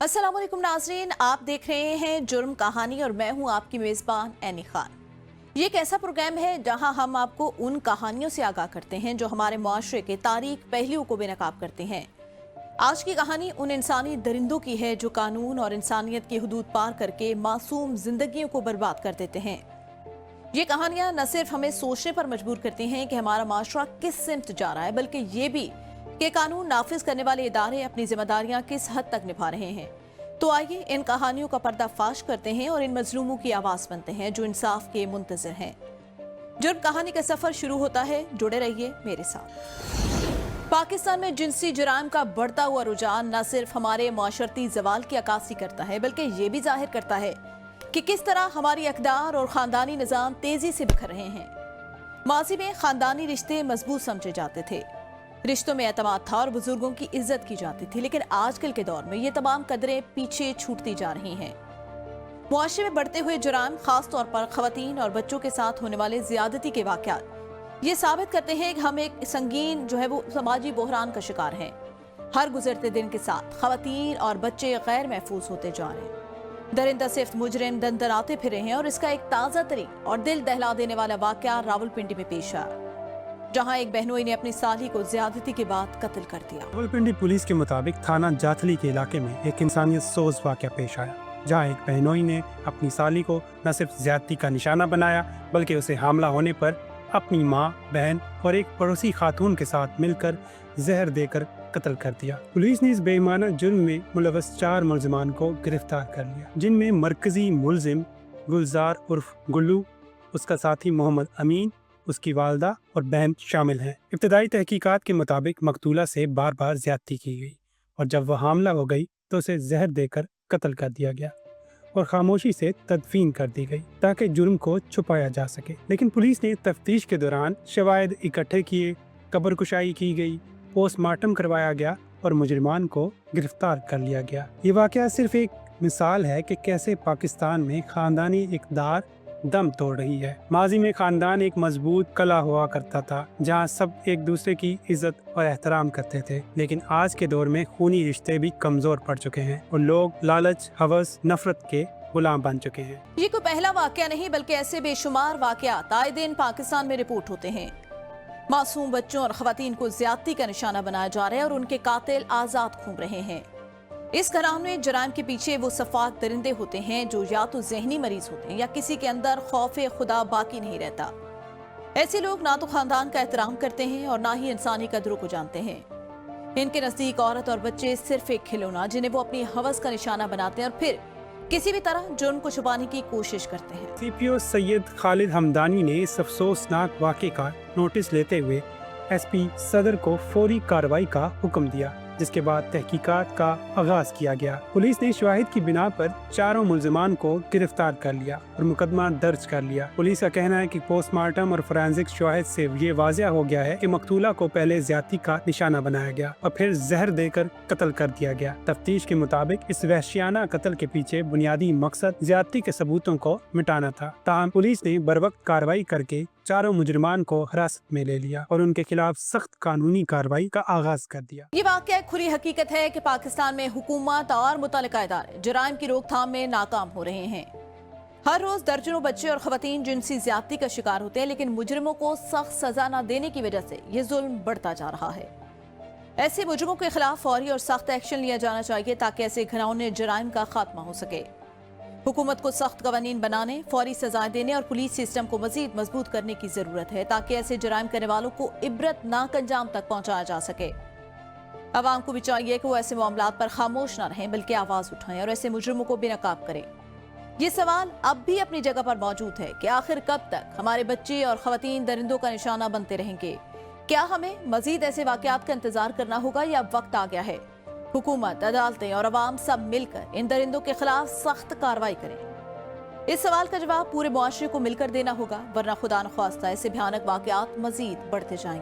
अस्सलाम वालेकुम नाज़रीन, आप देख रहे हैं जुर्म कहानी और मैं हूं आपकी मेज़बान एनी खान। ये एक ऐसा प्रोग्राम है जहां हम आपको उन कहानियों से आगाह करते हैं जो हमारे मुआशरे के तारीख पहलुओं को बेनकाब करते हैं। आज की कहानी उन इंसानी दरिंदों की है जो कानून और इंसानियत की हदूद पार करके मासूम जिंदगियों को बर्बाद कर देते हैं। ये कहानियां न सिर्फ हमें सोचने पर मजबूर करती हैं कि हमारा माशरा किस सिमत जा रहा है, बल्कि ये भी कि कानून नाफिज करने वाले इदारे अपनी जिम्मेदारियां किस हद तक निभा रहे हैं। तो आइए इन कहानियों का पर्दाफाश करते हैं और इन मजलूमों की आवाज बनते हैं जो इंसाफ के मुंतजर हैं। जुर्म कहानी का सफर शुरू होता है, जुड़े रहिए मेरे साथ। पाकिस्तान में जिनसी जुराम का बढ़ता हुआ रुझान न सिर्फ हमारे माशरती जवाल की अक्कासी करता है, बल्कि ये भी जाहिर करता है कि किस तरह हमारी अकदार और खानदानी निज़ाम तेजी से बिखर रहे हैं। माजी में खानदानी रिश्ते मजबूत समझे जाते थे, रिश्तों में एतमाद था और बुजुर्गों की इज्जत की जाती थी, लेकिन आजकल के दौर में ये तमाम कदरें पीछे छूटती जा रही हैं। मुआशरे में बढ़ते हुए जुराम, खास तौर पर खवातीन और बच्चों के साथ होने वाले ज्यादती के वाकयात ये साबित करते हैं कि हम एक संगीन वो समाजी बहरान का शिकार हैं। हर गुजरते दिन के साथ खवातीन और बच्चे गैर महफूज होते जा रहे हैं। दरिंदा सिर्फ मुजरिम दंदनाते फिरे हैं और इसका एक ताज़ा तरीन और दिल दहला देने वाला वाकया रावलपिंडी में पेश आया, जहां एक बहनोई ने अपनी साली को ज्यादती के बाद कत्ल कर दिया। रावलपिंडी पुलिस के मुताबिक थाना जाथली के इलाके में एक इंसानियत सोज वाकया पेश आया, जहां एक बहनोई ने अपनी साली को न सिर्फ ज्यादती का निशाना बनाया, बल्कि उसे हमला होने पर अपनी मां, बहन और एक पड़ोसी खातून के साथ मिलकर जहर देकर कत्ल कर दिया। पुलिस ने इस बेईमाना जुर्म में मुलव्वस 4 मुलजिमान को गिरफ्तार कर लिया, जिनमें मरकजी मुलजिम गुलजार उर्फ गुल्लू, उसका साथी मोहम्मद अमीन, उसकी वालदा और बहन शामिल हैं। इब्तदाई तहकीकात के मुताबिक मकतूला से बार बार ज्यादती की गई और जब वह हामला हो गई तो उसे जहर देकर कत्ल कर दिया गया और खामोशी से तदफीन कर दी गई ताकि जुर्म को छुपाया जा सके। लेकिन पुलिस ने तफ्तीश के दौरान शवाहिद इकट्ठे किए, कब्र कुशाई की गई, पोस्टमार्टम करवाया गया और मुजरिमान को गिरफ्तार कर लिया गया। ये वाकया सिर्फ एक मिसाल है कि कैसे पाकिस्तान में खानदानी इक़्तिदार दम तोड़ रही है। माजी में खानदान एक मजबूत कला हुआ करता था, जहां सब एक दूसरे की इज्जत और एहतराम करते थे, लेकिन आज के दौर में खूनी रिश्ते भी कमजोर पड़ चुके हैं और लोग लालच, हवस, नफरत के गुलाम बन चुके हैं। ये कोई पहला वाकया नहीं, बल्कि ऐसे बेशुमार वाकयात आए दिन पाकिस्तान में रिपोर्ट होते हैं। मासूम बच्चों और खवातीन को ज्यादती का निशाना बनाया जा रहा है और उनके कातिल आजाद घूम रहे हैं। इस घराने जुराम के पीछे वो सफाक दरिंदे होते हैं जो या तो जहनी मरीज होते हैं या किसी के अंदर खौफे खुदा बाकी नहीं रहता। ऐसे लोग ना तो खानदान का एहतराम करते हैं और ना ही इंसानी कदरों को जानते हैं। इनके नजदीक औरत और बच्चे सिर्फ एक खिलौना जिन्हें वो अपनी हवस का निशाना बनाते हैं और फिर किसी भी तरह जुर्म को छुपाने की कोशिश करते हैं। सीपीओ सैयद खालिद हमदानी ने इस अफसोसनाक वाक़े का नोटिस लेते हुए एसपी सदर को फौरी कार्रवाई का हुक्म दिया, जिसके बाद तहकीकात का आगाज किया गया। पुलिस ने शवाहिद की बिना पर 4 मुलजिमान को गिरफ्तार कर लिया और मुकदमा दर्ज कर लिया। पुलिस का कहना है कि पोस्टमार्टम और फोरेंसिक शवाहिद से ये वाज़ेह हो गया है कि मकतूला को पहले ज्यादती का निशाना बनाया गया और फिर जहर देकर कत्ल कर दिया गया। तफ्तीश के मुताबिक इस वहशियाना कत्ल के पीछे बुनियादी मकसद ज्यादती के सबूतों को मिटाना था। ताहम पुलिस ने बरवक्त कार्रवाई करके 4 मुजरिमान को हिरासत में ले लिया और उनके खिलाफ सख्त कानूनी कार्रवाई का आगाज कर दिया। ये वाकया खुली हकीकत है कि पाकिस्तान में हुकूमत और मुतल्लिका इदारे जुराइम की रोकथाम में नाकाम हो रहे हैं। हर रोज दर्जनों बच्चे और खवातीन जिनसी ज्यादती का शिकार होते हैं, लेकिन मुजरिमों को सख्त सजा न देने की वजह से ये जुल्म बढ़ता जा रहा है। ऐसे मुजरिमों के खिलाफ फौरी और सख्त एक्शन लिया जाना चाहिए ताकि ऐसे घिनौने जुराइम का खात्मा हो सके। हुकूमत को सख्त कवानीन बनाने, फौरी सजाएं देने और पुलिस सिस्टम को मजीद मजबूत करने की जरूरत है ताकि ऐसे जुराइम करने वालों को इबरतनाक अंजाम तक पहुंचाया जा सके। अवाम को भी चाहिए कि वो ऐसे मामलात पर खामोश न रहें, बल्कि आवाज उठाएं और ऐसे मुजरिमों को बेनकाब करें। ये सवाल अब भी अपनी जगह पर मौजूद है कि आखिर कब तक हमारे बच्चे और खवातीन दरिंदों का निशाना बनते रहेंगे? क्या हमें मजीद ऐसे वाकयात का इंतजार करना होगा या वक्त आ गया है हुकूमत, अदालतें और अवाम सब मिलकर इन दरिंदों के खिलाफ सख्त कार्रवाई करें? इस सवाल का जवाब पूरे मुआशरे को मिलकर देना होगा, वरना खुदा न ख्वास्ता ऐसे भयानक वाकयात मजीद बढ़ते जाएंगे।